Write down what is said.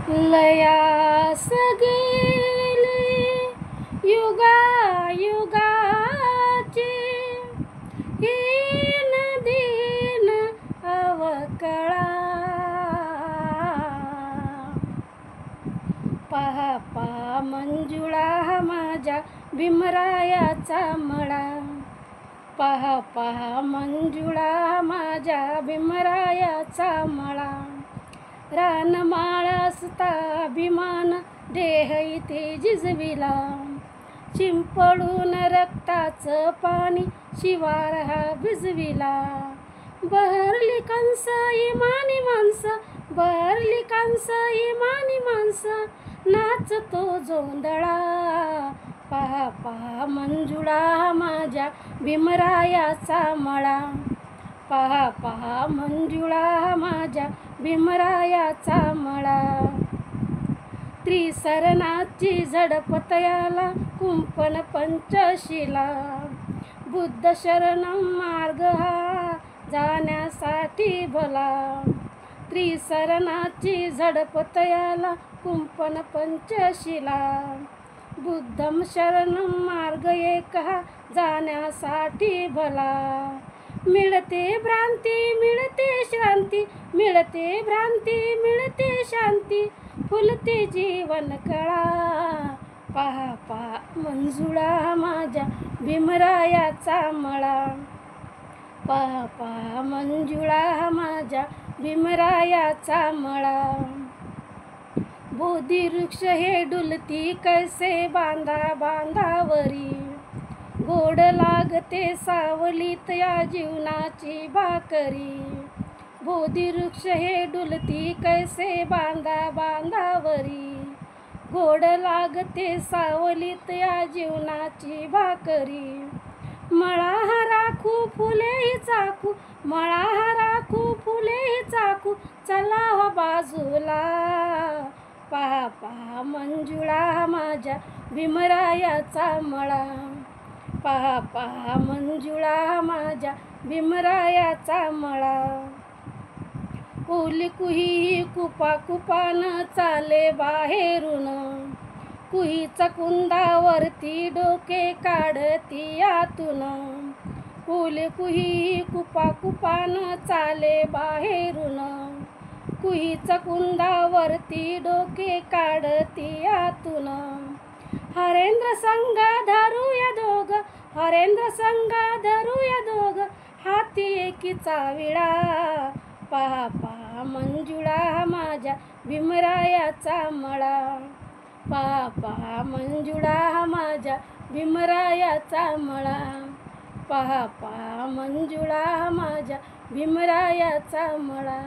लयास गेली युगा युगाची हीन दीन अवकळा। पहा पहा मंजुळा माझ्या भीमरायाचा मळा। पहा पहा मंजुळा माझ्या भीमरायाचा मळा। रानमाळ असता अभिमान देह इथे जिजविला। शिंपडून रक्ताचं पाणी शिवार हा भिजविला। बहरली कंस इमानी माणसं, बहरली कंस इमानी माणसं, नाचतो जोंधळा। पहा पहा मंजुळा माझ्या भीमरायाचा मळा। पहा पहा मंजुळा माझ्या भीमरायाचा मळा। त्रिसरणाची झडपतयाला कुंपण पंचशिला। बुद्ध शरणम मार्ग हा जाण्यासाठी भला। त्रिसरणाची झडपतयाला कुंपण पंचशिला। बुद्धम शरणम मार्ग एक हा जाण्यासाठी भला। मिळते भ्रांती मिळते शांती, मिळते भ्रांती मिळते शांती, फुलते जीवन कळा। पहा पहा मंजुळा माझ्या भीमरायाचा मळा। पहा पहा मंजुळा माझ्या भीमरायाचा मळा। बोधिवृक्ष हे डुलती कैसे बांधा बांधावरी, गोड लागते सावलीत या जीवनाची भाकरी। बोधिवृक्ष हे डुलती कैसे बांधा बांधावरी, गोड लागते सावलीत या जीवनाची भाकरी। मळा हा राखू फुलेही चाखू, मळा हा राखू फुलेही चाखू, चला हो बाजूला। पहा पहा मंजुळा माझ्या भीमरायाचा मळा। पहा पहा मंजुळा माझ्या भीमरायाचा मळा। कुली कुही कुपा कुपान चाले बाहेरून, कुहीचा कुंदावरती डोके काढती आतून। कुली कुही कुपा कुपान चाले बाहेरून, कुहीचा कुंदावरती डोके काढती आतून। हरेंद्र संग धरूया दोघ, हरेंद्र संग धरूया दोघ, हाती एकीचा विळा। पहा पहा मंजुळा माझ्या भीमरायाचा मळा। पहा पहा मंजुळा माझ्या भीमरायाचा मळा। पहा पहा मंजुळा माझ्या भीमरायाचा मळा।